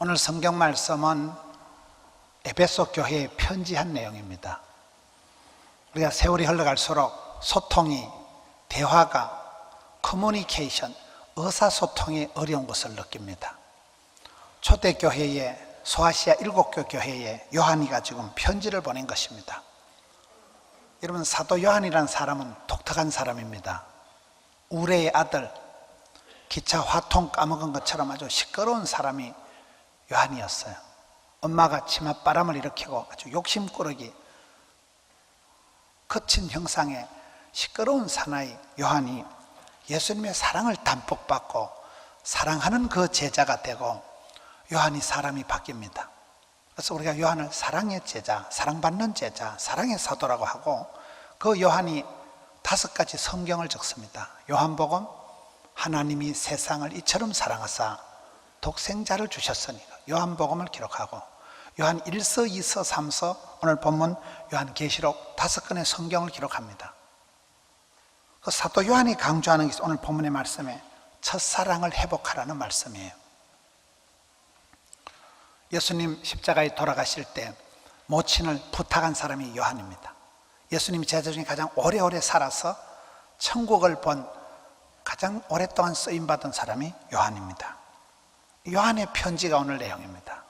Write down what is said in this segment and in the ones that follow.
오늘 성경 말씀은 에베소 교회에 편지한 내용입니다. 우리가 세월이 흘러갈수록 소통이, 대화가, 커뮤니케이션, 의사소통이 어려운 것을 느낍니다. 초대교회에, 소아시아 7교 교회에 요한이가 지금 편지를 보낸 것입니다. 여러분, 사도 요한이라는 사람은 독특한 사람입니다. 우레의 아들, 기차 화통 까먹은 것처럼 아주 시끄러운 사람이 요한이었어요. 엄마가 치맛바람을 일으키고 아주 욕심꾸러기, 거친 형상의 시끄러운 사나이 요한이 예수님의 사랑을 담뿍 받고 사랑하는 그 제자가 되고 요한이 사람이 바뀝니다. 그래서 우리가 요한을 사랑의 제자, 사랑받는 제자, 사랑의 사도라고 하고, 그 요한이 5가지 성경을 적습니다. 요한복음, 하나님이 세상을 이처럼 사랑하사 독생자를 주셨으니까 요한복음을 기록하고, 요한 1서, 2서, 3서, 오늘 본문 요한계시록 5권의 성경을 기록합니다. 그 사도 요한이 강조하는 것이 오늘 본문의 말씀에 첫사랑을 회복하라는 말씀이에요. 예수님 십자가에 돌아가실 때 모친을 부탁한 사람이 요한입니다. 예수님이 제자 중에 가장 오래오래 살아서 천국을 본 가장 오랫동안 쓰임받은 사람이 요한입니다. 요한의 편지가 오늘 내용입니다.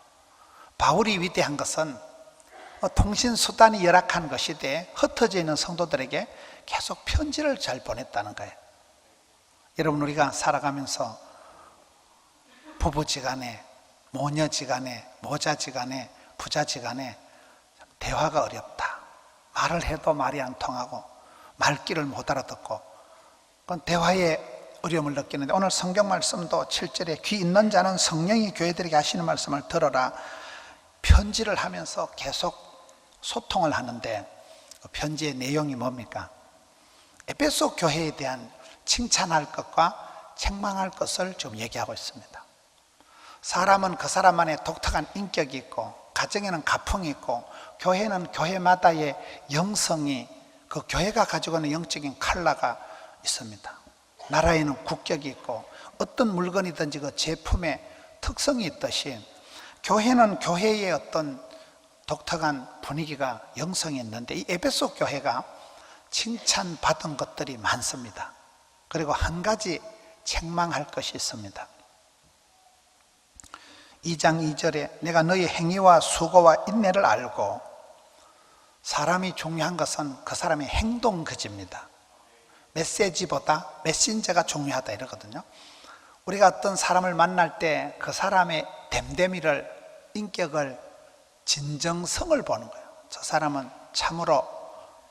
바울이 위대한 것은 통신수단이 열악한 그 시대에 흩어져 있는 성도들에게 계속 편지를 잘 보냈다는 거예요. 여러분, 우리가 살아가면서 부부지간에, 모녀지간에, 모자지간에, 부자지간에 대화가 어렵다. 말을 해도 말이 안 통하고 말귀를 못 알아듣고 그건 대화에 어려움을 느끼는데, 오늘 성경 말씀도 7절에 귀 있는 자는 성령이 교회들에게 하시는 말씀을 들어라. 편지를 하면서 계속 소통을 하는데, 그 편지의 내용이 뭡니까? 에베소 교회에 대한 칭찬할 것과 책망할 것을 좀 얘기하고 있습니다. 사람은 그 사람만의 독특한 인격이 있고, 가정에는 가풍이 있고, 교회는 교회마다의 영성이, 그 교회가 가지고 있는 영적인 컬러가 있습니다. 나라에는 국격이 있고, 어떤 물건이든지 그 제품의 특성이 있듯이 교회는 교회의 어떤 독특한 분위기가, 영성이 있는데, 이 에베소 교회가 칭찬받은 것들이 많습니다. 그리고 한 가지 책망할 것이 있습니다. 2장 2절에 내가 너의 행위와 수고와 인내를 알고, 사람이 중요한 것은 그 사람의 행동거지입니다. 메시지보다 메신저가 중요하다 이러거든요. 우리가 어떤 사람을 만날 때 그 사람의 됨됨이를, 인격을, 진정성을 보는 거예요. 저 사람은 참으로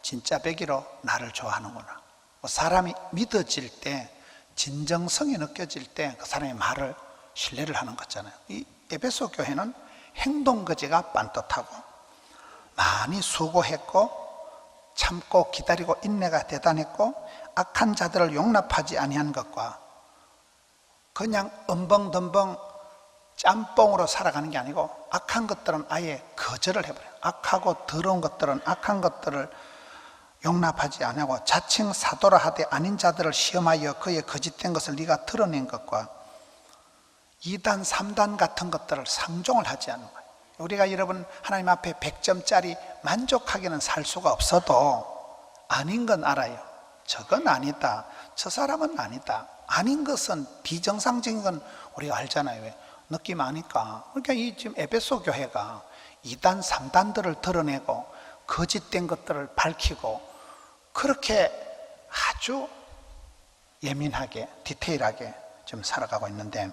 진짜 배기로 나를 좋아하는구나. 사람이 믿어질 때, 진정성이 느껴질 때 그 사람의 말을 신뢰를 하는 거잖아요. 이 에베소 교회는 행동거지가 반듯하고 많이 수고했고 참고 기다리고 인내가 대단했고, 악한 자들을 용납하지 아니한 것과 그냥 엄벙덤벙 짬뽕으로 살아가는 게 아니고, 악한 것들은 아예 거절을 해버려요. 악하고 더러운 것들은, 악한 것들을 용납하지 아니하고 자칭 사도라 하되 아닌 자들을 시험하여 그의 거짓된 것을 네가 드러낸 것과 2단 3단 같은 것들을 상종을 하지 않는 거예요. 우리가 여러분 하나님 앞에 100점짜리 만족하게는 살 수가 없어도 아닌 건 알아요. 저건 아니다, 저 사람은 아니다. 아닌 것은, 비정상적인 건 우리가 알잖아요. 왜? 느낌 아니까. 그러니까 이 지금 에베소 교회가 2단 3단들을 드러내고 거짓된 것들을 밝히고 그렇게 아주 예민하게, 디테일하게 좀 살아가고 있는데,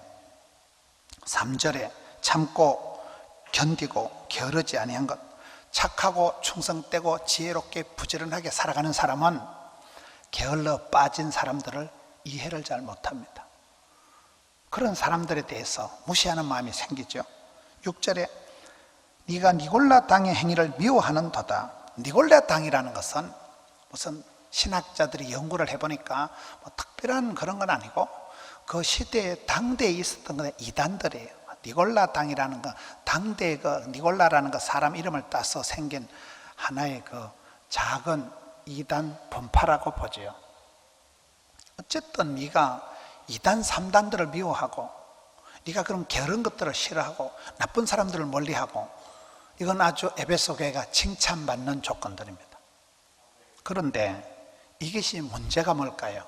3절에 참고 견디고 게으르지 아니한 것, 착하고 충성되고 지혜롭게 부지런하게 살아가는 사람은 게을러 빠진 사람들을 이해를 잘 못합니다. 그런 사람들에 대해서 무시하는 마음이 생기죠. 6절에 네가 니골라 당의 행위를 미워하는도다. 니골라 당이라는 것은 무슨 신학자들이 연구를 해보니까 뭐 특별한 그런 건 아니고, 그 시대에 당대에 있었던 건 이단들이에요. 니골라 당이라는 거, 당대 그 니골라라는 거 사람 이름을 따서 생긴 하나의 그 작은 이단 분파라고 보죠. 어쨌든 네가 2단 3단들을 미워하고 네가 그럼 게으른 것들을 싫어하고 나쁜 사람들을 멀리하고, 이건 아주 에베소 교회가 칭찬받는 조건들입니다. 그런데 이것이 문제가 뭘까요?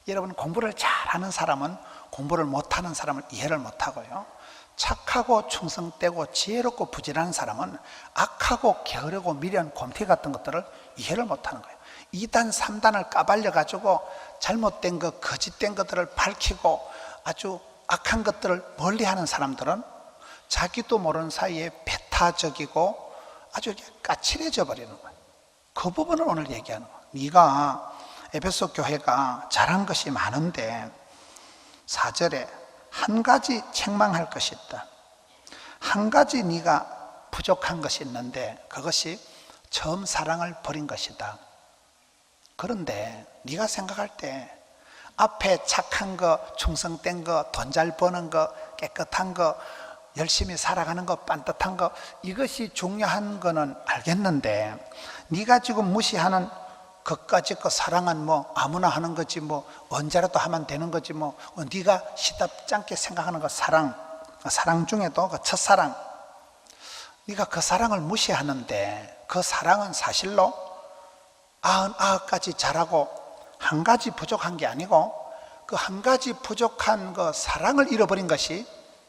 여러분, 공부를 잘하는 사람은 공부를 못하는 사람을 이해를 못하고요, 착하고 충성되고 지혜롭고 부지런한 사람은 악하고 게으르고 미련, 곰태 같은 것들을 이해를 못하는 거예요. 2단 3단을 까발려 가지고 잘못된 것, 거짓된 것들을 밝히고 아주 악한 것들을 멀리하는 사람들은 자기도 모르는 사이에 배타적이고 아주 까칠해져 버리는 거예요. 그 부분을 오늘 얘기하는 거예요. 네가 에베소 교회가 잘한 것이 많은데 4절에 한 가지 책망할 것이 있다. 한 가지 네가 부족한 것이 있는데 그것이 처음 사랑을 버린 것이다. 그런데 네가 생각할 때 앞에 착한 거, 충성된 거, 돈 잘 버는 거, 깨끗한 거, 열심히 살아가는 거, 반듯한 거, 이것이 중요한 거는 알겠는데 네가 지금 무시하는 그까짓 거 사랑은 뭐 아무나 하는 거지, 뭐 언제라도 하면 되는 거지, 뭐 네가 시답지 않게 생각하는 거 사랑 중에도 그 첫사랑, 네가 그 사랑을 무시하는데 그 사랑은 사실로 99가지 잘하고 한 가지 부족한 게 아니고 그 한 가지 부족한 그 사랑을 잃어버린 것이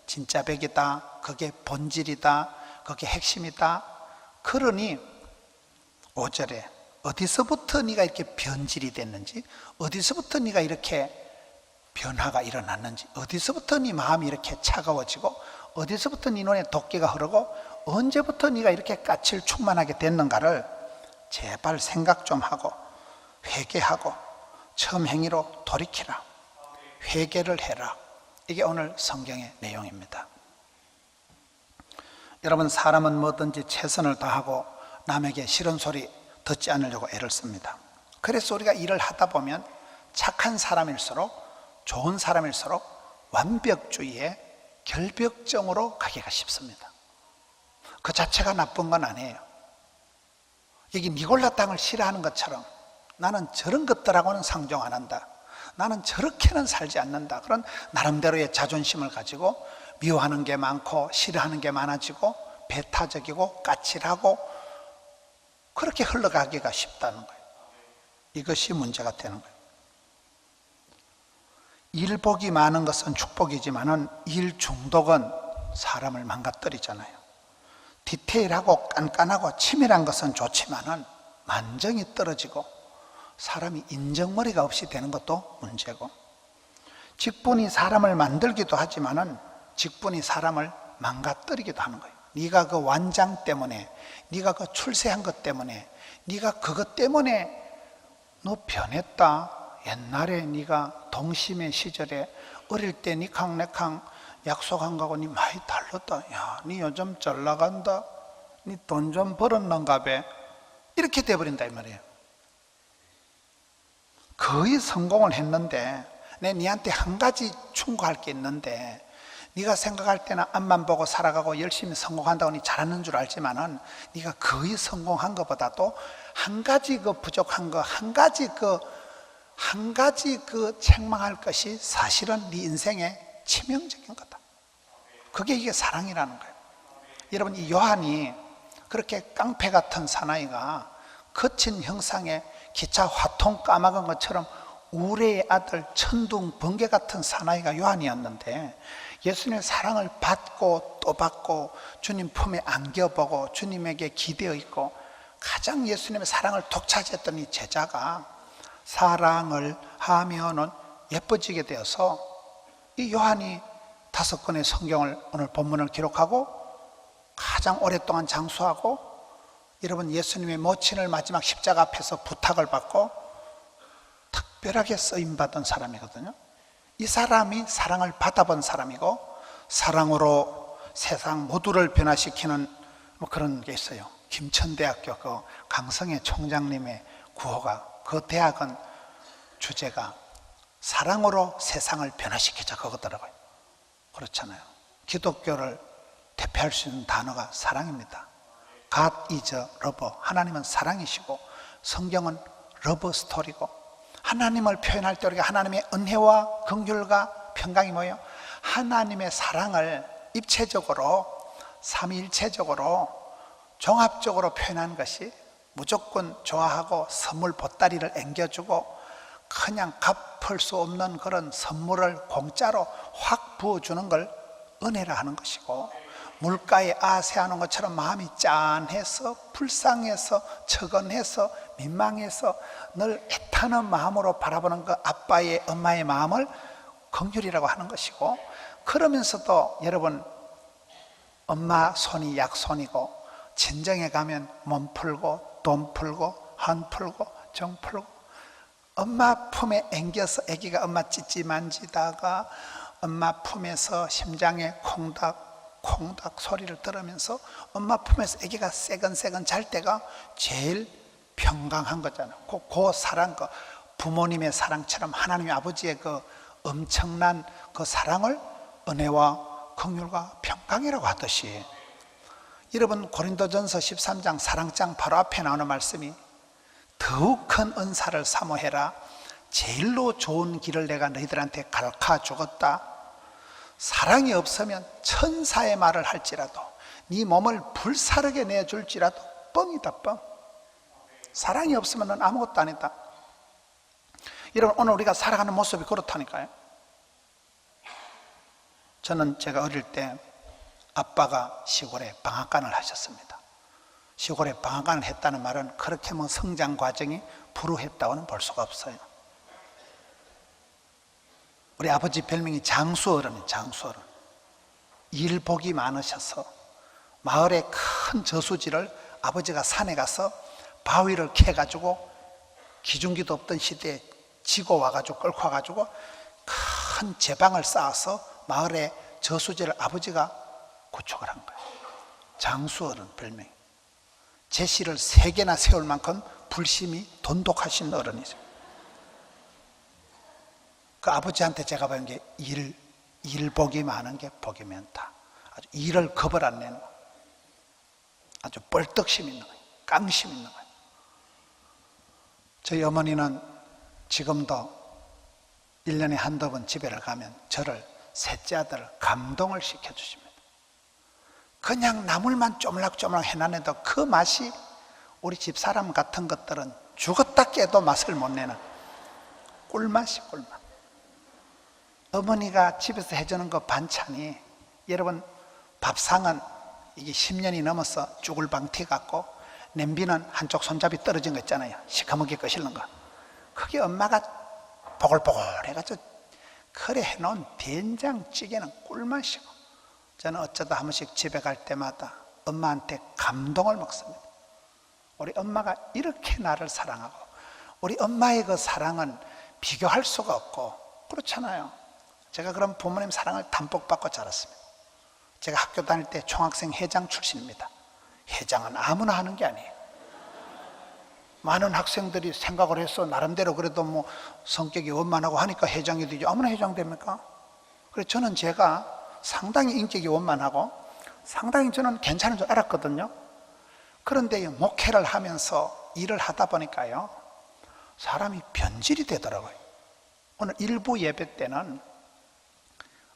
진짜 백이다, 그게 본질이다, 그게 핵심이다. 그러니 5절에 어디서부터 네가 이렇게 변질이 됐는지, 어디서부터 네가 이렇게 변화가 일어났는지, 어디서부터 네 마음이 이렇게 차가워지고, 어디서부터 네 눈에 도끼가 흐르고, 언제부터 네가 이렇게 까칠 충만하게 됐는가를 제발 생각 좀 하고 회개하고 처음 행위로 돌이키라. 회개를 해라. 이게 오늘 성경의 내용입니다. 여러분, 사람은 뭐든지 최선을 다하고 남에게 싫은 소리 듣지 않으려고 애를 씁니다. 그래서 우리가 일을 하다 보면 착한 사람일수록, 좋은 사람일수록 완벽주의에 결벽증으로 가기가 쉽습니다. 그 자체가 나쁜 건 아니에요. 여기 니골라 땅을 싫어하는 것처럼 나는 저런 것들하고는 상종 안 한다, 나는 저렇게는 살지 않는다, 그런 나름대로의 자존심을 가지고 미워하는 게 많고 싫어하는 게 많아지고 배타적이고 까칠하고 그렇게 흘러가기가 쉽다는 거예요. 이것이 문제가 되는 거예요. 일복이 많은 것은 축복이지만은 일 중독은 사람을 망가뜨리잖아요. 디테일하고 깐깐하고 치밀한 것은 좋지만은 만정이 떨어지고 사람이 인정머리가 없이 되는 것도 문제고, 직분이 사람을 만들기도 하지만은 직분이 사람을 망가뜨리기도 하는 거예요. 네가 그 완장 때문에, 네가 그 출세한 것 때문에, 네가 그것 때문에 너 변했다. 옛날에 네가 동심의 시절에 어릴 때 니캉내캉 약속한 거하고 니 많이 달랐다. 야, 니 요즘 잘 나간다. 니 돈 좀 벌었는가 봐. 이렇게 돼버린다 이 말이에요. 거의 성공을 했는데, 내 니한테 한 가지 충고할 게 있는데, 네가 생각할 때는 앞만 보고 살아가고 열심히 성공한다고 니 잘하는 줄 알지만은 네가 거의 성공한 것보다도 한 가지 그 부족한 거, 한 가지 그 책망할 것이 사실은 네 인생의 치명적인 거다. 그게 이게 사랑이라는 거예요. 여러분, 이 요한이 그렇게 깡패 같은 사나이가 거친 형상의 기차 화통 까먹은 것처럼 우레의 아들 천둥 번개 같은 사나이가 요한이었는데, 예수님의 사랑을 받고 또 받고 주님 품에 안겨보고 주님에게 기대어 있고 가장 예수님의 사랑을 독차지했던 이 제자가 사랑을 하면은 예뻐지게 되어서 이 요한이 5권의 성경을, 오늘 본문을 기록하고 가장 오랫동안 장수하고, 여러분, 예수님의 모친을 마지막 십자가 앞에서 부탁을 받고 특별하게 쓰임받은 사람이거든요. 이 사람이 사랑을 받아본 사람이고, 사랑으로 세상 모두를 변화시키는 뭐 그런 게 있어요. 김천대학교 그 강성애 총장님의 구호가, 그 대학은 주제가 사랑으로 세상을 변화시키자 그거더라고요. 그렇잖아요. 기독교를 대표할 수 있는 단어가 사랑입니다. God is love. 하나님은 사랑이시고 성경은 러브 스토리고, 하나님을 표현할 때 우리가 하나님의 은혜와 긍휼과 평강이 뭐예요? 하나님의 사랑을 입체적으로 삼위일체적으로 종합적으로 표현한 것이 무조건 좋아하고 선물 보따리를 앵겨주고 그냥 갚을 수 없는 그런 선물을 공짜로 확 부어주는 걸 은혜라 하는 것이고, 물가에 아세하는 것처럼 마음이 짠해서 불쌍해서 처건해서 민망해서 늘 애타는 마음으로 바라보는 그 아빠의 엄마의 마음을 긍휼이라고 하는 것이고, 그러면서도 여러분 엄마 손이 약손이고 친정에 가면 몸 풀고 돈 풀고 한 풀고 정 풀고, 엄마 품에 앵겨서 아기가 엄마 찌찌 만지다가 엄마 품에서 심장에 콩닥 소리를 들으면서 엄마 품에서 아기가 새근새근 잘 때가 제일 평강한 거잖아요. 그 사랑, 그 부모님의 사랑처럼 하나님의 아버지의 그 엄청난 그 사랑을 은혜와 긍휼과 평강이라고 하듯이, 여러분 고린도전서 13장 사랑장 바로 앞에 나오는 말씀이 더욱 큰 은사를 사모해라, 제일로 좋은 길을 내가 너희들한테 가르쳐 주었다. 사랑이 없으면 천사의 말을 할지라도 네 몸을 불사르게 내줄지라도 뻥이다, 뻥. 사랑이 없으면 넌 아무것도 아니다. 여러분 오늘 우리가 살아가는 모습이 그렇다니까요. 저는 제가 어릴 때 아빠가 시골에 방앗간을 하셨습니다. 시골에 방앗간을 했다는 말은 그렇게 뭐 성장 과정이 불우했다고는 볼 수가 없어요. 우리 아버지 별명이 장수어른이에요. 장수어른. 일복이 많으셔서 마을의 큰 저수지를 아버지가 산에 가서 바위를 캐가지고 기중기도 없던 시대에 지고 와가지고 끌고 와가지고 큰 제방을 쌓아서 마을의 저수지를 아버지가 구축을 한 거예요. 장수어른 별명이. 제시를 3개나 세울 만큼 불심이 돈독하신 어른이죠. 그 아버지한테 제가 배운 게 일복이 많은 게 복이 많다. 아주 일을 겁을 안 내는 거. 아주 뻘떡심 있는 거예요. 깡심 있는 거예요. 저희 어머니는 지금도 1년에 한두 번 집에를 가면 저를, 셋째 아들을 감동을 시켜주십니다. 그냥 나물만 쪼물락쪼물락 해놔도 그 맛이 우리 집사람 같은 것들은 죽었다 깨도 맛을 못 내는 꿀맛이 꿀맛. 어머니가 집에서 해주는 그 반찬이, 여러분 밥상은 이게 10년이 넘어서 쭈글방티 같고 냄비는 한쪽 손잡이 떨어진 거 있잖아요. 시커멓게 끄실는 거. 그게 엄마가 보글보글 해가지고 그래 해놓은 된장찌개는 꿀맛이고, 저는 어쩌다 한 번씩 집에 갈 때마다 엄마한테 감동을 먹습니다. 우리 엄마가 이렇게 나를 사랑하고, 우리 엄마의 그 사랑은 비교할 수가 없고, 그렇잖아요. 제가 그런 부모님 사랑을 담뿍 받고 자랐습니다. 제가 학교 다닐 때 총학생 회장 출신입니다. 회장은 아무나 하는 게 아니에요. 많은 학생들이 생각을 해서 나름대로 그래도 뭐 성격이 원만하고 하니까 회장이 되죠. 아무나 회장 됩니까? 그래서 저는 제가 상당히 인격이 원만하고 상당히 저는 괜찮은 줄 알았거든요. 그런데 목회를 하면서 일을 하다 보니까요, 사람이 변질이 되더라고요. 오늘 일부 예배 때는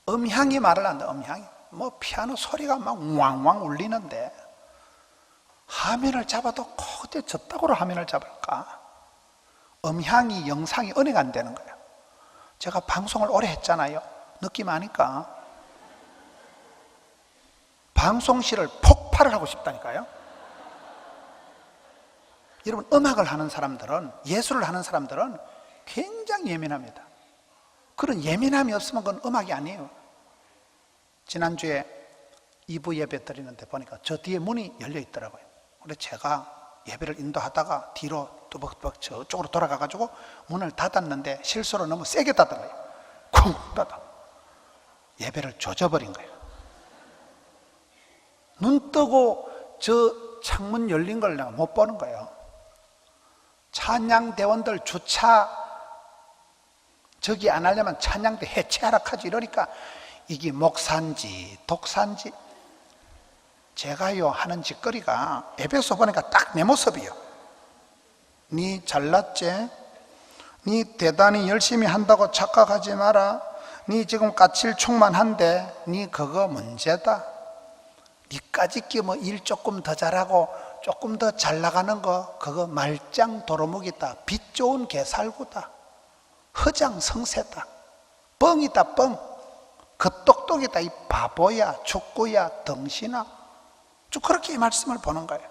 음향이 말을 한다. 음향이 뭐 피아노 소리가 막 왕왕 울리는데 화면을 잡아도 어째 저따구로 화면을 잡을까? 음향이 영상이 은혜가 안 되는 거예요. 제가 방송을 오래 했잖아요. 느낌 아니까 방송실을 폭발을 하고 싶다니까요. 여러분 음악을 하는 사람들은, 예술을 하는 사람들은 굉장히 예민합니다. 그런 예민함이 없으면 그건 음악이 아니에요. 지난주에 2부 예배 드리는데 보니까 저 뒤에 문이 열려 있더라고요. 그래서 제가 예배를 인도하다가 뒤로 뚜벅뚜벅 저쪽으로 돌아가가지고 문을 닫았는데 실수로 너무 세게 닫은 거예요. 쿵 닫아. 예배를 조져버린 거예요. 눈 뜨고 저 창문 열린 걸 내가 못 보는 거예요. 찬양대원들 주차 저기 안 하려면 찬양대 해체하라 하지 이러니까 이게 목사인지 독사인지, 제가요 하는 짓거리가 예배에서 보니까 딱 내 모습이요. 니 잘났지? 니 대단히 열심히 한다고 착각하지 마라. 니 지금 까칠 충만한데 니 그거 문제다. 니까짓 뭐 일 조금 더 잘하고 조금 더 잘 나가는 거 그거 말짱 도루묵이다. 빛 좋은 개살구다. 허장성세다. 뻥이다 뻥. 그 똑똑이다. 이 바보야 축구야 덩신아. 쭉 그렇게 이 말씀을 보는 거예요.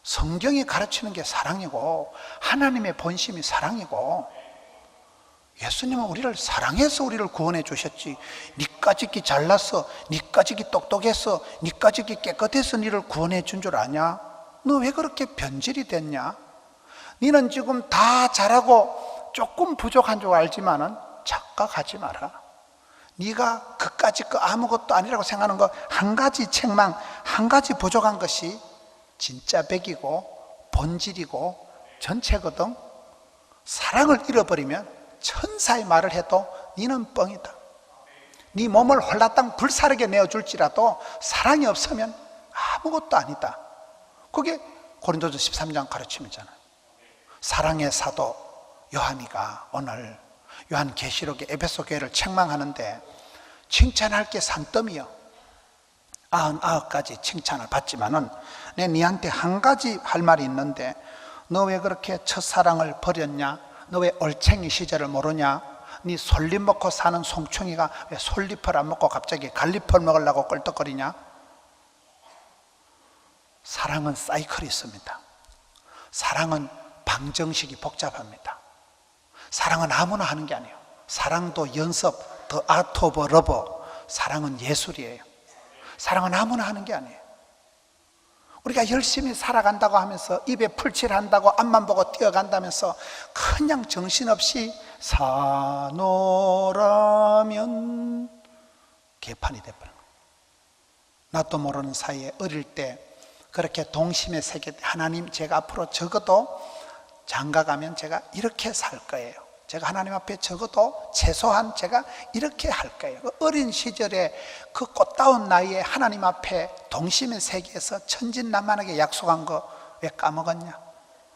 성경이 가르치는 게 사랑이고 하나님의 본심이 사랑이고 예수님은 우리를 사랑해서 우리를 구원해 주셨지. 니까짓기 잘났어, 니까짓기 똑똑했어, 니까짓기 깨끗해서 니를 구원해 준 줄 아냐? 너 왜 그렇게 변질이 됐냐? 니는 지금 다 잘하고 조금 부족한 줄 알지만은 착각하지 마라. 네가 그까짓 거 아무것도 아니라고 생각하는 거 한 가지 책망, 한 가지 부족한 것이 진짜 백이고 본질이고 전체거든. 사랑을 잃어버리면 천사의 말을 해도 니는 뻥이다. 네 몸을 홀라당 불사르게 내어줄지라도 사랑이 없으면 아무것도 아니다. 그게 고린도서 13장 가르침이잖아요. 사랑의 사도 요한이가 오늘 요한계시록의 에베소 교회를 책망하는데 칭찬할 게 산더미요. 99가지 칭찬을 받지만은 내 니한테 한 가지 할 말이 있는데 너 왜 그렇게 첫사랑을 버렸냐? 너 왜 올챙이 시절을 모르냐? 네 솔잎 먹고 사는 송충이가 왜 솔잎을 안 먹고 갑자기 갈잎을 먹으려고 껄떡거리냐? 사랑은 사이클이 있습니다. 사랑은 방정식이 복잡합니다. 사랑은 아무나 하는 게 아니에요. 사랑도 연습, 더 아트 오브 러버. 사랑은 예술이에요. 사랑은 아무나 하는 게 아니에요. 우리가 열심히 살아간다고 하면서 입에 풀칠한다고 앞만 보고 뛰어간다면서 그냥 정신없이 사노라면 개판이 돼버려요. 나도 모르는 사이에 어릴 때 그렇게 동심의 세계, 하나님 제가 앞으로 적어도 장가가면 제가 이렇게 살 거예요. 제가 하나님 앞에 적어도 최소한 제가 이렇게 할 거예요. 어린 시절에 그 꽃다운 나이에 하나님 앞에 동심의 세계에서 천진난만하게 약속한 거 왜 까먹었냐?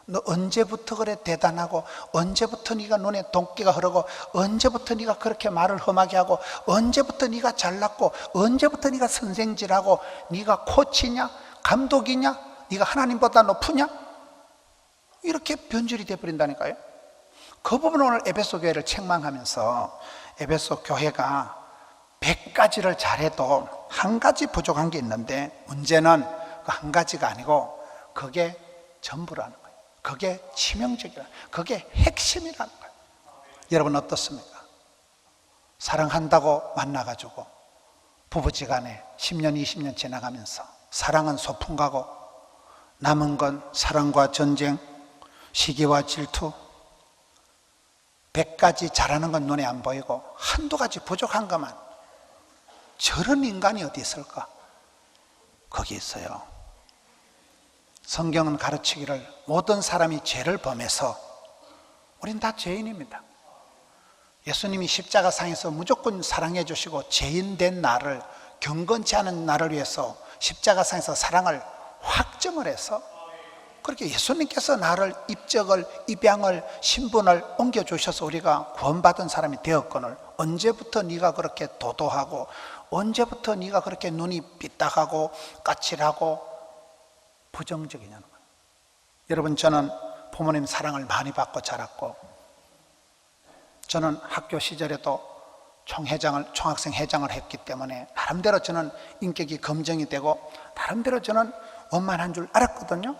너 언제부터 그래 대단하고, 언제부터 네가 눈에 동기가 흐르고, 언제부터 네가 그렇게 말을 험하게 하고, 언제부터 네가 잘났고, 언제부터 네가 선생질하고, 네가 코치냐 감독이냐, 네가 하나님보다 높으냐? 이렇게 변질이 돼버린다니까요. 그 부분을 오늘 에베소 교회를 책망하면서 에베소 교회가 100가지를 잘해도 한 가지 부족한 게 있는데 문제는 그 한 가지가 아니고 그게 전부라는 거예요. 그게 치명적이라는 거예요. 그게 핵심이라는 거예요. 여러분 어떻습니까? 사랑한다고 만나가지고 부부지간에 10년 20년 지나가면서 사랑은 소풍 가고 남은 건 사랑과 전쟁, 시기와 질투, 100가지 잘하는 건 눈에 안 보이고 한두 가지 부족한 것만. 저런 인간이 어디 있을까? 거기 있어요. 성경은 가르치기를 모든 사람이 죄를 범해서 우린 다 죄인입니다. 예수님이 십자가상에서 무조건 사랑해 주시고 죄인 된 나를, 경건치 않은 나를 위해서 십자가상에서 사랑을 확정을 해서 그렇게 예수님께서 나를 입적을, 입양을, 신분을 옮겨주셔서 우리가 구원받은 사람이 되었거늘 언제부터 네가 그렇게 도도하고, 언제부터 네가 그렇게 눈이 삐딱하고 까칠하고 부정적이냐는 거예요. 여러분, 저는 부모님 사랑을 많이 받고 자랐고, 저는 학교 시절에도 총학생 회장을 했기 때문에 나름대로 저는 인격이 검증이 되고 나름대로 저는 원만한 줄 알았거든요.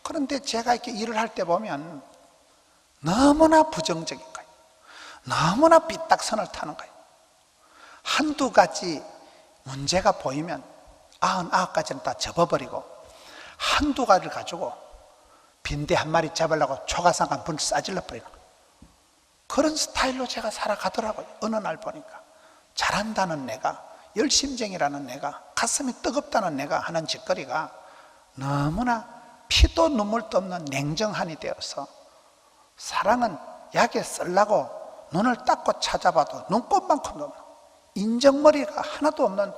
그런데 제가 이렇게 일을 할 때 보면 너무나 부정적인 거예요. 너무나 삐딱선을 타는 거예요. 한두 가지 문제가 보이면 99가지는 다 접어버리고 한두 가지를 가지고 빈대 한 마리 잡으려고 초가상 한 번 싸질러 버리는 거예요. 그런 스타일로 제가 살아가더라고요. 어느 날 보니까 잘한다는 내가, 열심쟁이라는 내가, 가슴이 뜨겁다는 내가 하는 짓거리가 너무나 피도 눈물도 없는 냉정한이 되어서 사랑은 약에 쓰려고 눈을 닦고 찾아봐도 눈꽃만큼도 없는 인정머리가 하나도 없는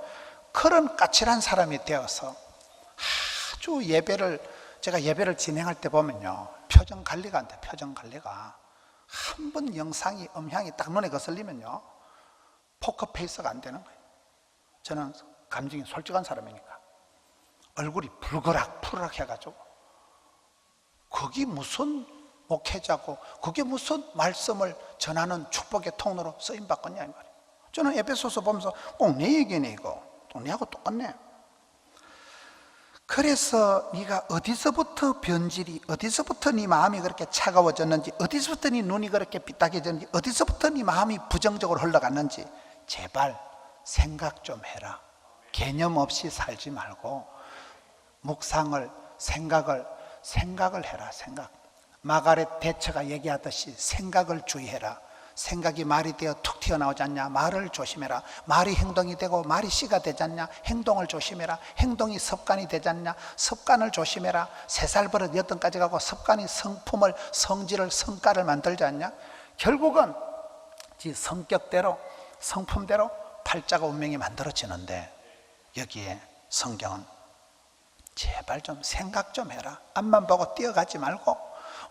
그런 까칠한 사람이 되어서 아주 제가 예배를 진행할 때 보면요, 표정 관리가 안 돼. 표정 관리가 한 번 영상이, 음향이 딱 눈에 거슬리면요 포커페이스가 안 되는 거예요. 저는 감정이 솔직한 사람이니까 얼굴이 붉으락 해가지고 그게 무슨 목회자고 그게 무슨 말씀을 전하는 축복의 통로로 쓰임받겠냐 이 말이에요. 저는 에베소서 보면서 꼭 내 얘기네. 이거 또 내하고 똑같네. 그래서 네가 어디서부터 변질이, 어디서부터 네 마음이 그렇게 차가워졌는지, 어디서부터 네 눈이 그렇게 삐딱해졌는지, 어디서부터 네 마음이 부정적으로 흘러갔는지 제발 생각 좀 해라. 개념 없이 살지 말고 묵상을, 생각을 해라. 생각. 마가렛 대처가 얘기하듯이 생각을 주의해라. 생각이 말이 되어 툭 튀어나오지 않냐? 말을 조심해라. 말이 행동이 되고 말이 씨가 되지 않냐? 행동을 조심해라. 행동이 습관이 되지 않냐? 습관을 조심해라. 3살 버릇 8까지 가고 습관이 성품을, 성질을, 성과를 만들지 않냐? 결국은 지 성격대로, 성품대로 팔자가 운명이 만들어지는데 여기에 성경은 제발 좀 생각 좀 해라. 앞만 보고 뛰어가지 말고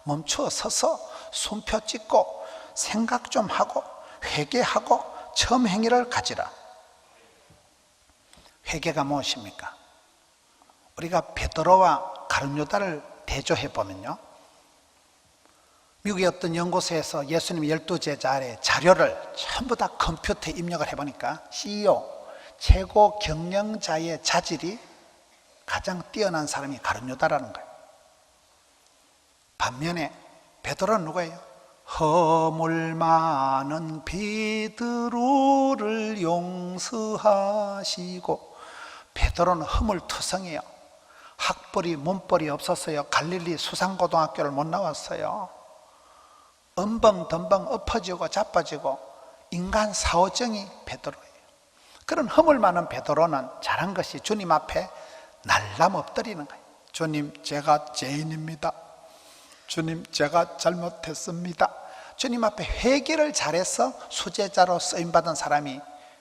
멈춰 서서 숨표 찍고 생각 좀 하고 회개하고 처음 행위를 가지라. 회개가 무엇입니까? 우리가 베드로와 가룟유다를 대조해 보면요, 미국의 어떤 연구소에서 예수님 12제자 아래 자료를 전부 다 컴퓨터에 입력을 해보니까 CEO, 최고 경영자의 자질이 가장 뛰어난 사람이 가룟유다라는 거예요. 반면에 베드로는 누구예요? 허물 많은 베드로를 용서하시고. 베드로는 허물투성이에요. 학벌이 문벌이 없었어요. 갈릴리 수상고등학교를 못 나왔어요. 엄벙덤벙 엎어지고 자빠지고 인간 사오정이 베드로예요. 그런 허물 많은 베드로는 잘한 것이 주님 앞에 날람 엎드리는 거예요. 주님, 제가 죄인입니다. 주님, 제가 잘못했습니다. 주님 앞에 회개를 잘해서 수제자로 쓰임받은 사람이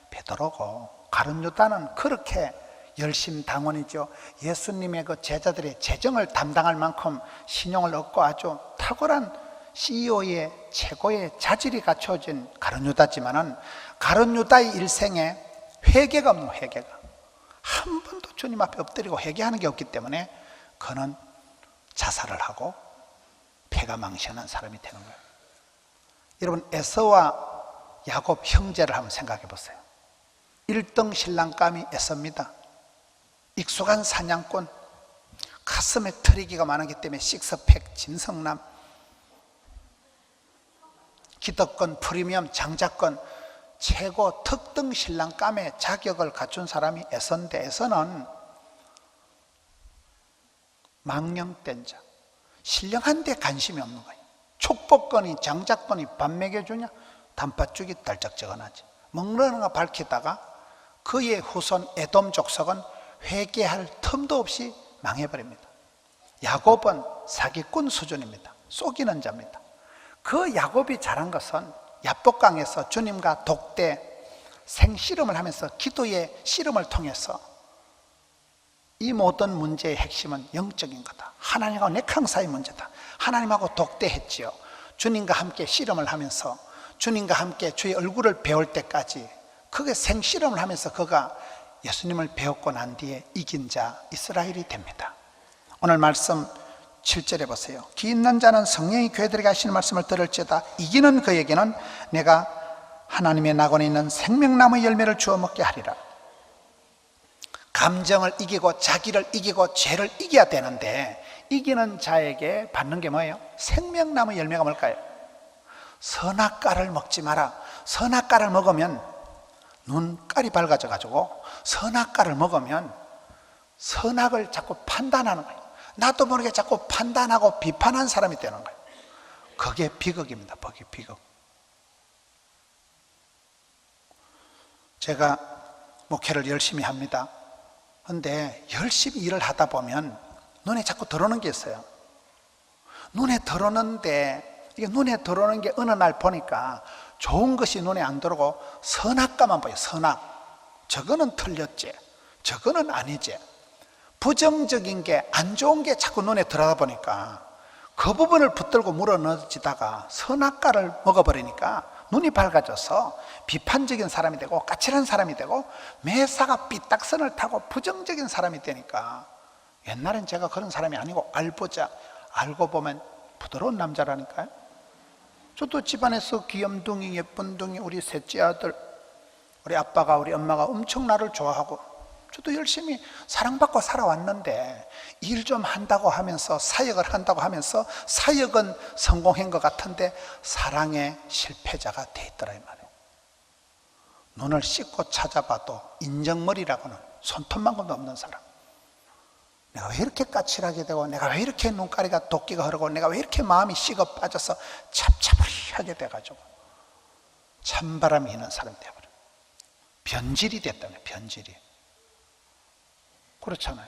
베드로고, 가룟유다는 그렇게 열심당원이죠. 예수님의 그 제자들의 재정을 담당할 만큼 신용을 얻고 아주 탁월한 CEO의 최고의 자질이 갖춰진 가룟유다지만은 가룟유다의 일생에 회개가 없는, 회개가 한 번도 주님 앞에 엎드리고 회개하는 게 없기 때문에 그는 자살을 하고 패가망신한 사람이 되는 거예요. 여러분, 에서와 야곱 형제를 한번 생각해 보세요. 1등 신랑감이 에서입니다. 익숙한 사냥꾼, 가슴에 트리기가 많기 때문에 식스팩 진성남, 기득권 프리미엄 장자권 최고 특등 신랑감의 자격을 갖춘 사람이 에서인데, 에서는 망령된 자, 신령한 데 관심이 없는 거예요. 축복권이, 장자권이 밥 먹여주냐? 단팥죽이 달짝지근하지. 먹는 거 밝히다가 그의 후손 에돔 족속은 회개할 틈도 없이 망해버립니다. 야곱은 사기꾼 수준입니다. 속이는 자입니다. 그 야곱이 잘한 것은 야복강에서 주님과 독대 생씨름을 하면서 기도의 씨름을 통해서 이 모든 문제의 핵심은 영적인 거다. 하나님하고 내캉 사이 문제다. 하나님하고 독대했지요. 주님과 함께 씨름을 하면서 주님과 함께 주의 얼굴을 배울 때까지 그게 생씨름을 하면서 그가 예수님을 배웠고 난 뒤에 이긴 자 이스라엘이 됩니다. 오늘 말씀 7절에 보세요. 기 있는 자는 성령이 그들에게 하시는 말씀을 들을지어다. 이기는 그에게는 내가 하나님의 낙원에 있는 생명나무의 열매를 주어 먹게 하리라. 감정을 이기고 자기를 이기고 죄를 이겨야 되는데 이기는 자에게 받는 게 뭐예요? 생명나무 열매가 뭘까요? 선악과를 먹지 마라. 선악과를 먹으면 눈깔이 밝아져 가지고 선악과를 먹으면 선악을 자꾸 판단하는 거예요. 나도 모르게 자꾸 판단하고 비판한 사람이 되는 거예요. 그게 비극입니다. 그게 비극. 제가 목회를 열심히 합니다. 근데 열심히 일을 하다 보면 눈에 자꾸 들어오는 게 있어요. 눈에 들어오는데 이게 눈에 들어오는 게 어느 날 보니까 좋은 것이 눈에 안 들어오고 선악과만 보여요. 선악. 저거는 틀렸지. 저거는 아니지. 부정적인 게, 안 좋은 게 자꾸 눈에 들어다 보니까 그 부분을 붙들고 물어넣어지다가 선악과를 먹어버리니까 눈이 밝아져서 비판적인 사람이 되고 까칠한 사람이 되고 매사가 삐딱선을 타고 부정적인 사람이 되니까, 옛날엔 제가 그런 사람이 아니고 알고 보면 부드러운 남자라니까요. 저도 집안에서 귀염둥이 예쁜둥이 우리 셋째 아들, 우리 아빠가 우리 엄마가 엄청 나를 좋아하고 저도 열심히 사랑받고 살아왔는데, 일 좀 한다고 하면서 사역을 한다고 하면서 사역은 성공한 것 같은데 사랑의 실패자가 돼 있더라 이 말이에요. 눈을 씻고 찾아봐도 인정머리라고는 손톱만큼도 없는 사람. 내가 왜 이렇게 까칠하게 되고, 내가 왜 이렇게 눈가리가 도끼가 흐르고, 내가 왜 이렇게 마음이 식어 빠져서 찹찹하게 돼가지고 찬바람이 있는 사람이 되어버려요. 변질이 됐다며, 변질이. 그렇잖아요.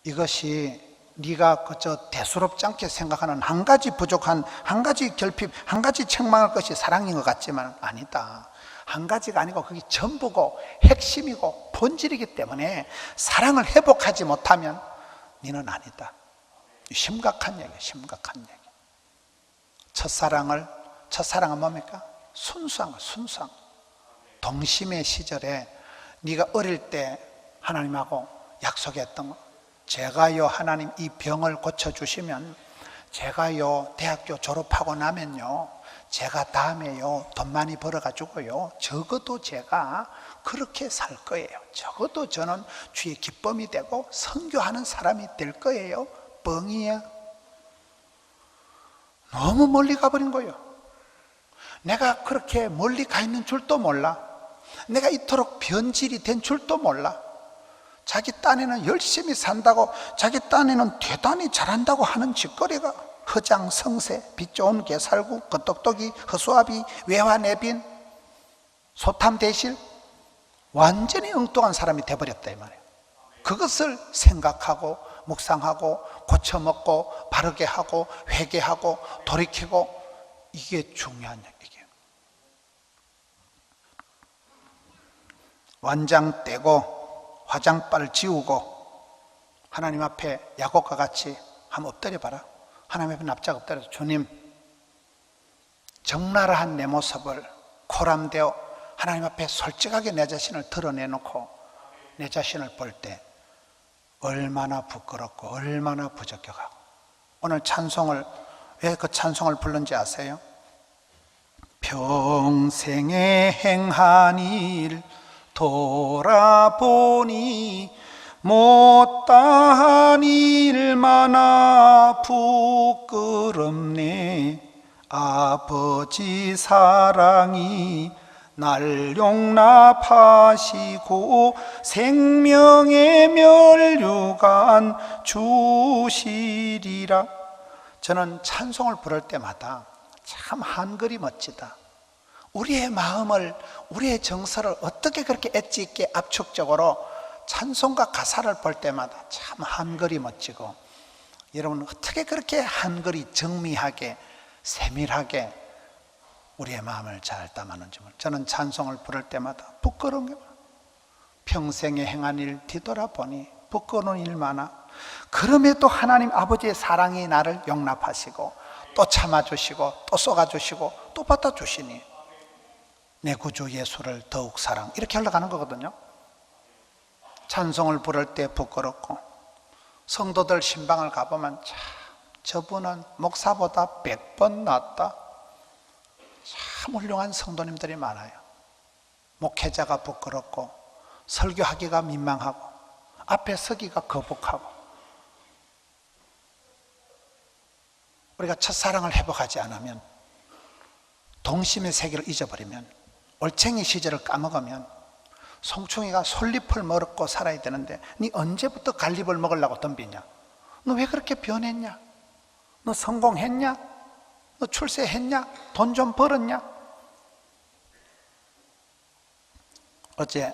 이것이 네가 그저 대수롭지 않게 생각하는 한 가지 부족한, 한 가지 결핍, 한 가지 책망할 것이 사랑인 것 같지만 아니다. 한 가지가 아니고 그게 전부고 핵심이고 본질이기 때문에 사랑을 회복하지 못하면 너는 아니다. 심각한 얘기야, 심각한 얘기. 첫사랑은 뭡니까? 순수한 거, 순수한 거. 동심의 시절에 네가 어릴 때 하나님하고 약속했던 거, 제가요 하나님 이 병을 고쳐주시면 제가요 대학교 졸업하고 나면요 제가 다음에요 돈 많이 벌어가지고요 적어도 제가 그렇게 살 거예요. 적어도 저는 주의 기쁨이 되고 선교하는 사람이 될 거예요. 뻥이야. 너무 멀리 가버린 거예요. 내가 그렇게 멀리 가 있는 줄도 몰라. 내가 이토록 변질이 된 줄도 몰라. 자기 딴에는 열심히 산다고, 자기 딴에는 대단히 잘한다고 하는 짓거리가 허장성세, 빛 좋은 개살구, 겉똑똑이, 허수아비, 외화내빈, 소탐대실, 완전히 엉뚱한 사람이 돼버렸다 이 말이에요. 그것을 생각하고 묵상하고 고쳐먹고 바르게 하고 회개하고 돌이키고, 이게 중요한 얘기예요. 완장 떼고 화장빨 지우고 하나님 앞에 야곱과 같이 한번 엎드려 봐라. 하나님 앞에 납작 엎드려서, 주님, 적나라한 내 모습을 코람되어 하나님 앞에 솔직하게 내 자신을 드러내놓고 내 자신을 볼 때 얼마나 부끄럽고 얼마나 부적격하고. 오늘 찬송을, 왜 그 찬송을 부른지 아세요? 평생에 행한 일 돌아보니 못다한 일마나 부끄럽네. 아버지 사랑이 날 용납하시고 생명의 면류관 주시리라. 저는 찬송을 부를 때마다 참 한글이 멋지다. 우리의 마음을, 우리의 정서를 어떻게 그렇게 엣지 있게 압축적으로 찬송과 가사를 볼 때마다 참 한글이 멋지고, 여러분 어떻게 그렇게 한글이 정미하게 세밀하게 우리의 마음을 잘 담아놓는지. 저는 찬송을 부를 때마다 부끄러운 게 많아. 평생에 행한 일 뒤돌아보니 부끄러운 일 많아. 그럼에도 하나님 아버지의 사랑이 나를 용납하시고 또 참아주시고 또 쏘아주시고 또 받아주시니 내 구주 예수를 더욱 사랑, 이렇게 흘러가는 거거든요. 찬송을 부를 때 부끄럽고, 성도들 신방을 가보면 참 저분은 목사보다 100번 낫다, 참 훌륭한 성도님들이 많아요. 목회자가 부끄럽고 설교하기가 민망하고 앞에 서기가 거북하고. 우리가 첫사랑을 회복하지 않으면, 동심의 세계를 잊어버리면, 올챙이 시절을 까먹으면, 송충이가 솔잎을 먹고 살아야 되는데 네 언제부터 갈잎을 먹으려고 덤비냐? 너 왜 그렇게 변했냐? 너 성공했냐? 너 출세했냐? 돈 좀 벌었냐? 어제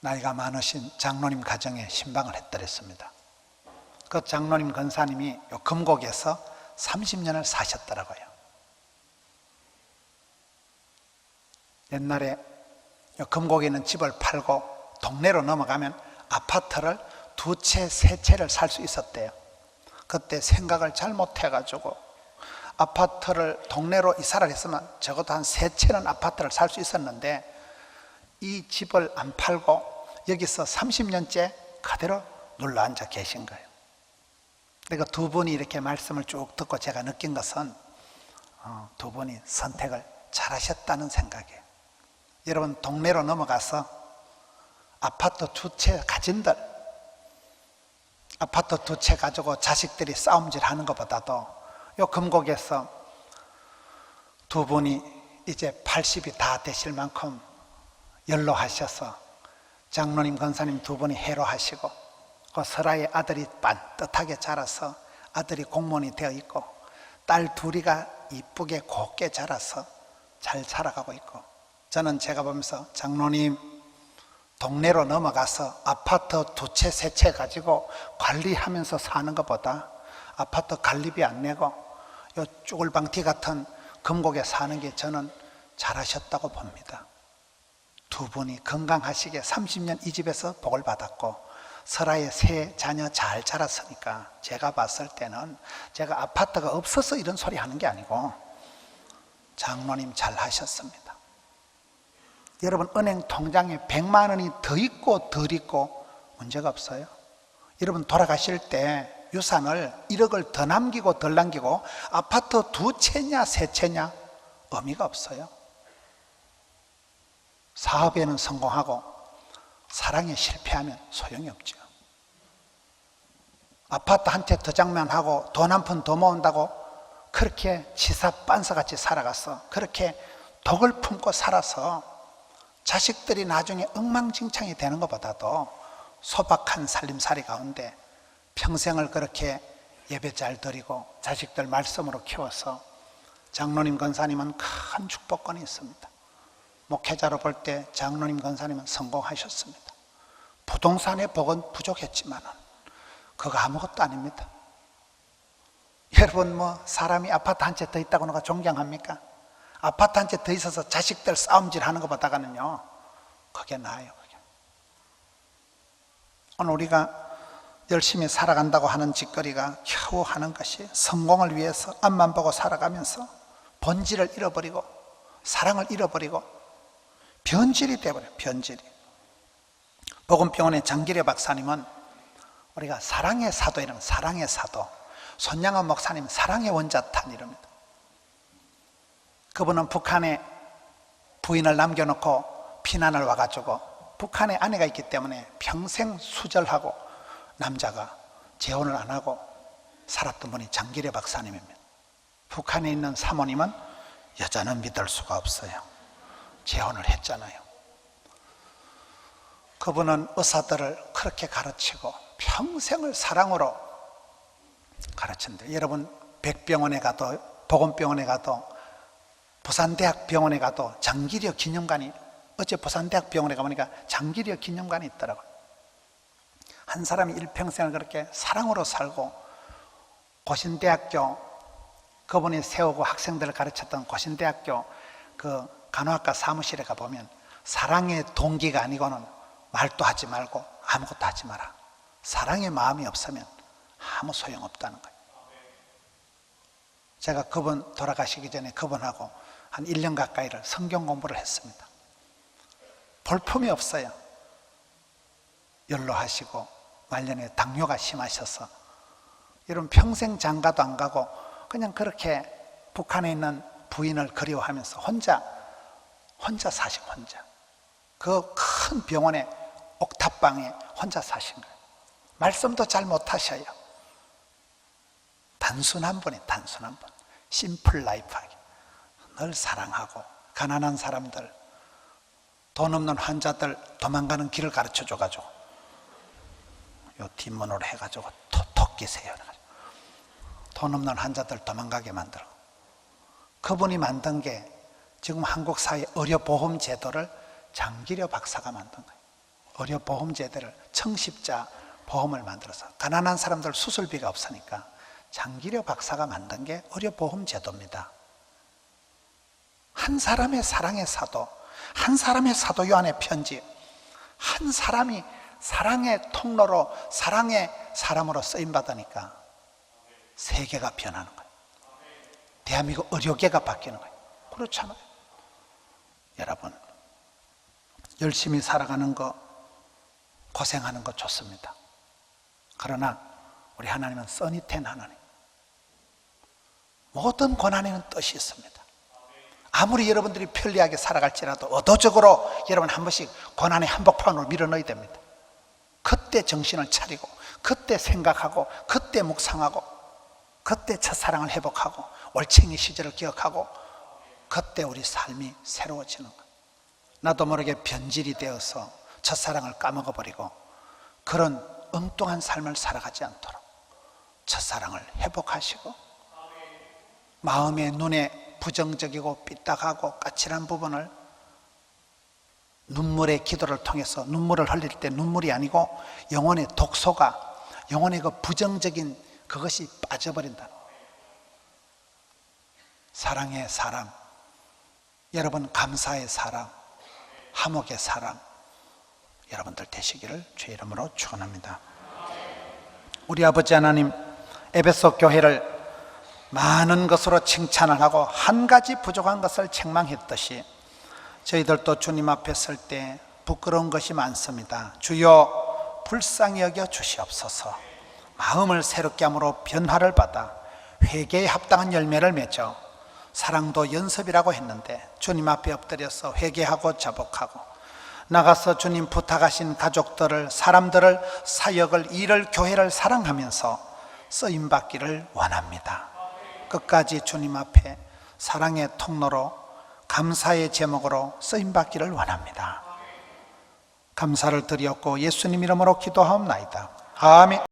나이가 많으신 장로님 가정에 신방을 했더랬습니다. 그 장로님 권사님이 요 금곡에서 30년을 사셨더라고요. 옛날에 금곡에 있는 집을 팔고 동네로 넘어가면 아파트를 2채, 3채를 살 수 있었대요. 그때 생각을 잘못해가지고 아파트를 동네로 이사를 했으면 적어도 한 3채는 아파트를 살 수 있었는데 이 집을 안 팔고 여기서 30년째 그대로 눌러 앉아 계신 거예요. 그러니까 두 분이 이렇게 말씀을 쭉 듣고 제가 느낀 것은 두 분이 선택을 잘하셨다는 생각이에요. 여러분, 동네로 넘어가서 아파트 2채 가진들, 아파트 2채 가지고 자식들이 싸움질 하는 것보다도 요 금곡에서 두 분이 이제 80이 다 되실 만큼 연로하셔서 장로님, 권사님 두 분이 해로하시고 그 설아의 아들이 반듯하게 자라서 아들이 공무원이 되어 있고 딸 둘이가 이쁘게 곱게 자라서 잘 살아가고 있고, 저는 제가 보면서 장로님 동네로 넘어가서 아파트 2채, 3채 가지고 관리하면서 사는 것보다 아파트 관리비 안 내고 요 쭈글방티 같은 금곡에 사는 게 저는 잘하셨다고 봅니다. 두 분이 건강하시게 30년 이 집에서 복을 받았고 설아의 세 자녀 잘 자랐으니까 제가 봤을 때는 제가 아파트가 없어서 이런 소리 하는 게 아니고 장로님 잘 하셨습니다. 여러분, 은행 통장에 100만 원이 더 있고 덜 있고 문제가 없어요. 여러분, 돌아가실 때 유산을 1억을 더 남기고 덜 남기고 아파트 2채냐 3채냐 의미가 없어요. 사업에는 성공하고 사랑에 실패하면 소용이 없죠. 아파트 한 채 더 장만하고 돈 한 푼 더 모은다고 그렇게 지사빤서같이 살아가서 그렇게 독을 품고 살아서 자식들이 나중에 엉망진창이 되는 것보다도 소박한 살림살이 가운데 평생을 그렇게 예배 잘 드리고 자식들 말씀으로 키워서 장로님, 권사님은 큰 축복권이 있습니다. 목회자로 볼 때 장로님, 권사님은 성공하셨습니다. 부동산의 복은 부족했지만은 그거 아무것도 아닙니다. 여러분, 사람이 아파트 한 채 더 있다고 누가 존경합니까? 아파트 한 채 더 있어서 자식들 싸움질 하는 것보다는요, 그게 나아요. 그게. 오늘 우리가 열심히 살아간다고 하는 짓거리가 겨우 하는 것이 성공을 위해서 앞만 보고 살아가면서 본질을 잃어버리고 사랑을 잃어버리고 변질이 되어버려요. 변질이. 복음병원의 장기려 박사님은 우리가 사랑의 사도 이런 사랑의 사도, 손양원 목사님 사랑의 원자탄 이럽니다. 그분은 북한에 부인을 남겨놓고 피난을 와가지고 북한에 아내가 있기 때문에 평생 수절하고 남자가 재혼을 안 하고 살았던 분이 장기려 박사님입니다. 북한에 있는 사모님은 여자는 믿을 수가 없어요. 재혼을 했잖아요. 그분은 의사들을 그렇게 가르치고 평생을 사랑으로 가르쳤는데, 여러분, 백병원에 가도 보건병원에 가도 부산대학병원에 가도 장기려 기념관이, 어제 부산대학병원에 가보니까 장기려 기념관이 있더라고요. 한 사람이 일평생을 그렇게 사랑으로 살고, 고신대학교, 그분이 세우고 학생들을 가르쳤던 고신대학교 그 간호학과 사무실에 가보면 사랑의 동기가 아니고는 말도 하지 말고 아무것도 하지 마라. 사랑의 마음이 없으면 아무 소용없다는 거예요. 제가 그분 돌아가시기 전에 그분하고 한 1년 가까이를 성경 공부를 했습니다. 볼품이 없어요. 연로하시고 말년에 당뇨가 심하셔서 여러분 평생 장가도 안 가고 그냥 그렇게 북한에 있는 부인을 그리워하면서 혼자 사신, 혼자 그 큰 병원에 옥탑방에 혼자 사신 거예요. 말씀도 잘 못하셔요. 단순한 분이 단순한 분, 심플 라이프하게 늘 사랑하고 가난한 사람들, 돈 없는 환자들 도망가는 길을 가르쳐 줘가지고 요 뒷문으로 해가지고 토끼세요. 돈 없는 환자들 도망가게 만들어. 그분이 만든 게 지금 한국 사회 의료보험 제도를 장기려 박사가 만든 거예요. 의료보험 제도를 청십자 보험을 만들어서 가난한 사람들 수술비가 없으니까 장기려 박사가 만든 게 의료보험 제도입니다. 한 사람의 사랑의 사도, 한 사람의 사도 요한의 편지, 한 사람이 사랑의 통로로 사랑의 사람으로 쓰임받으니까 세계가 변하는 거예요. 대한민국 의료계가 바뀌는 거예요. 그렇잖아요. 여러분, 열심히 살아가는 거, 고생하는 거 좋습니다. 그러나 우리 하나님은 써니텐 하나님. 모든 고난에는 뜻이 있습니다. 아무리 여러분들이 편리하게 살아갈지라도 의도적으로 여러분 한 번씩 고난의 한복판으로 밀어넣어야 됩니다. 그때 정신을 차리고, 그때 생각하고, 그때 묵상하고, 그때 첫사랑을 회복하고, 올챙이 시절을 기억하고, 그때 우리 삶이 새로워지는 거예요. 나도 모르게 변질이 되어서 첫사랑을 까먹어버리고 그런 엉뚱한 삶을 살아가지 않도록 첫사랑을 회복하시고, 마음의 눈에 부정적이고 삐딱하고 까칠한 부분을 눈물의 기도를 통해서, 눈물을 흘릴 때 눈물이 아니고 영혼의 독소가, 영혼의 그 부정적인 그것이 빠져버린다. 사랑의 사람, 여러분 감사의 사람, 화목의 사람 여러분들 되시기를 주의 이름으로 축원합니다. 우리 아버지 하나님, 에베소 교회를 많은 것으로 칭찬을 하고 한 가지 부족한 것을 책망했듯이 저희들도 주님 앞에 설 때 부끄러운 것이 많습니다. 주여 불쌍히 여겨 주시옵소서. 마음을 새롭게 함으로 변화를 받아 회개에 합당한 열매를 맺어 사랑도 연습이라고 했는데 주님 앞에 엎드려서 회개하고 자복하고 나가서 주님 부탁하신 가족들을, 사람들을, 사역을, 일을, 교회를 사랑하면서 쓰임받기를 원합니다. 끝까지 주님 앞에 사랑의 통로로, 감사의 제목으로 쓰임받기를 원합니다. 감사를 드렸고 예수님 이름으로 기도하옵나이다. 아멘.